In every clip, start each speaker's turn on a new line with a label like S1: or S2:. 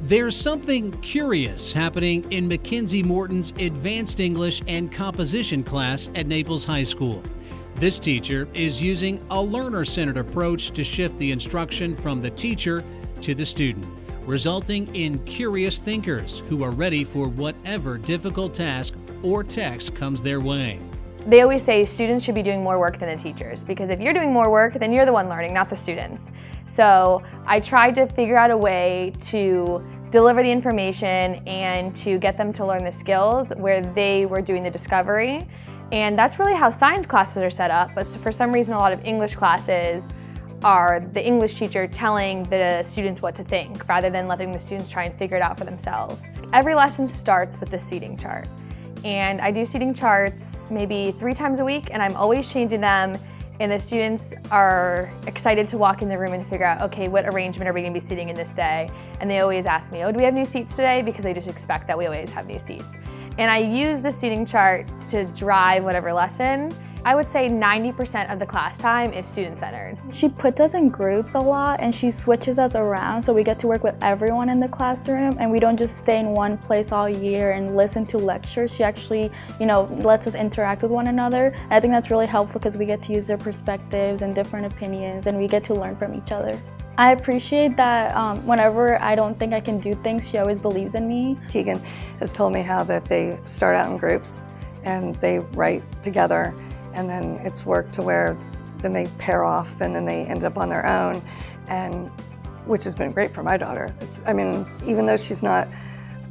S1: There's something curious happening in McKenzie Morton's Advanced English and Composition class at Naples High School. This teacher is using a learner-centered approach to shift the instruction from the teacher to the student, resulting in curious thinkers who are ready for whatever difficult task or text comes their way.
S2: They always say students should be doing more work than the teachers, because if you're doing more work, then you're the one learning, not the students. So I tried to figure out a way to deliver the information and to get them to learn the skills where they were doing the discovery. And that's really how science classes are set up, but for some reason a lot of English classes are the English teacher telling the students what to think rather than letting the students try and figure it out for themselves. Every lesson starts with the seating chart. And I do seating charts maybe 3 times a week, and I'm always changing them, and the students are excited to walk in the room and figure out, okay, what arrangement are we going to be sitting in this day? And they always ask me, oh, do we have new seats today? Because they just expect that we always have new seats. And I use the seating chart to drive whatever lesson. I would say 90% of the class time is student-centered.
S3: She puts us in groups a lot and she switches us around so we get to work with everyone in the classroom and we don't just stay in one place all year and listen to lectures. She actually, lets us interact with one another. And I think that's really helpful because we get to use their perspectives and different opinions and we get to learn from each other. I appreciate that whenever I don't think I can do things, she always believes in me.
S4: Keegan has told me how that they start out in groups and they write together, and then it's work to where then they pair off and then they end up on their own, and which has been great for my daughter. Even though she's not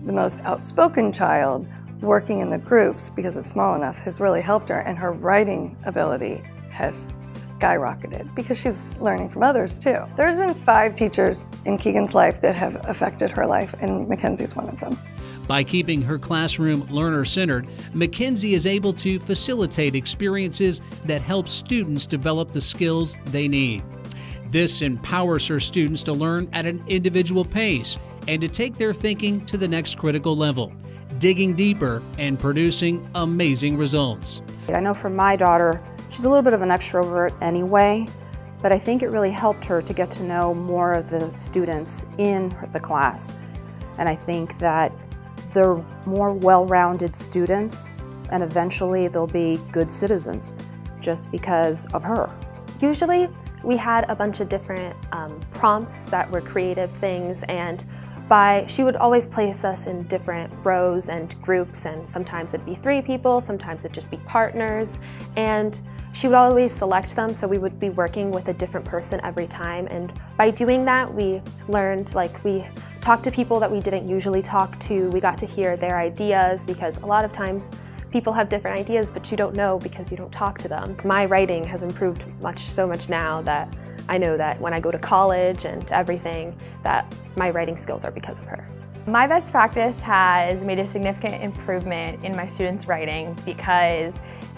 S4: the most outspoken child, working in the groups because it's small enough has really helped her, and her writing ability has skyrocketed because she's learning from others too. There's been 5 teachers in Keegan's life that have affected her life, and McKenzie's one of them.
S1: By keeping her classroom learner-centered, McKenzie is able to facilitate experiences that help students develop the skills they need. This empowers her students to learn at an individual pace and to take their thinking to the next critical level, digging deeper and producing amazing results.
S5: I know for my daughter, she's a little bit of an extrovert anyway, but I think it really helped her to get to know more of the students in the class. And I think that they're more well-rounded students, and eventually they'll be good citizens just because of her.
S6: Usually we had a bunch of different prompts that were creative things, and she would always place us in different rows and groups, and sometimes it'd be 3 people, sometimes it'd just be partners, and she would always select them, so we would be working with a different person every time. And by doing that, we learned, we talked to people that we didn't usually talk to. We got to hear their ideas, because a lot of times people have different ideas, but you don't know because you don't talk to them. My writing has improved so much now that I know that when I go to college and everything, that my writing skills are because of her.
S2: My best practice has made a significant improvement in my students' writing because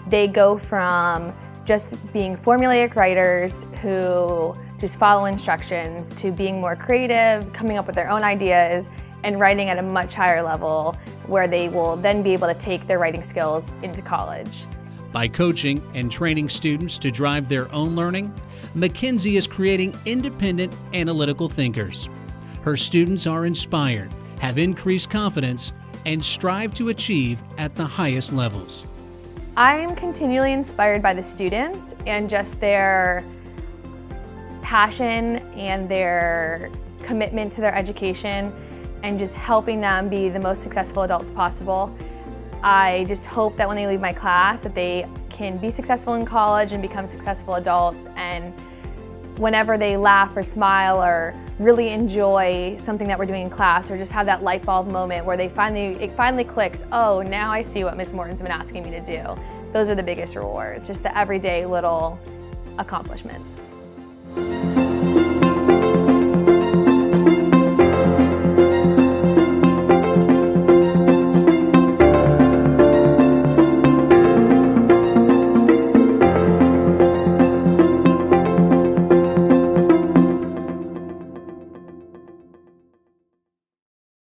S2: they go from just being formulaic writers who just follow instructions to being more creative, coming up with their own ideas, and writing at a much higher level where they will then be able to take their writing skills into college.
S1: By coaching and training students to drive their own learning, McKenzie is creating independent, analytical thinkers. Her students are inspired, have increased confidence, and strive to achieve at the highest levels.
S2: I am continually inspired by the students and just their passion and their commitment to their education and just helping them be the most successful adults possible. I just hope that when they leave my class that they can be successful in college and become successful adults, and whenever they laugh or smile or really enjoy something that we're doing in class, or just have that light bulb moment where it finally clicks, oh, now I see what Ms. Morton's been asking me to do. Those are the biggest rewards, just the everyday little accomplishments.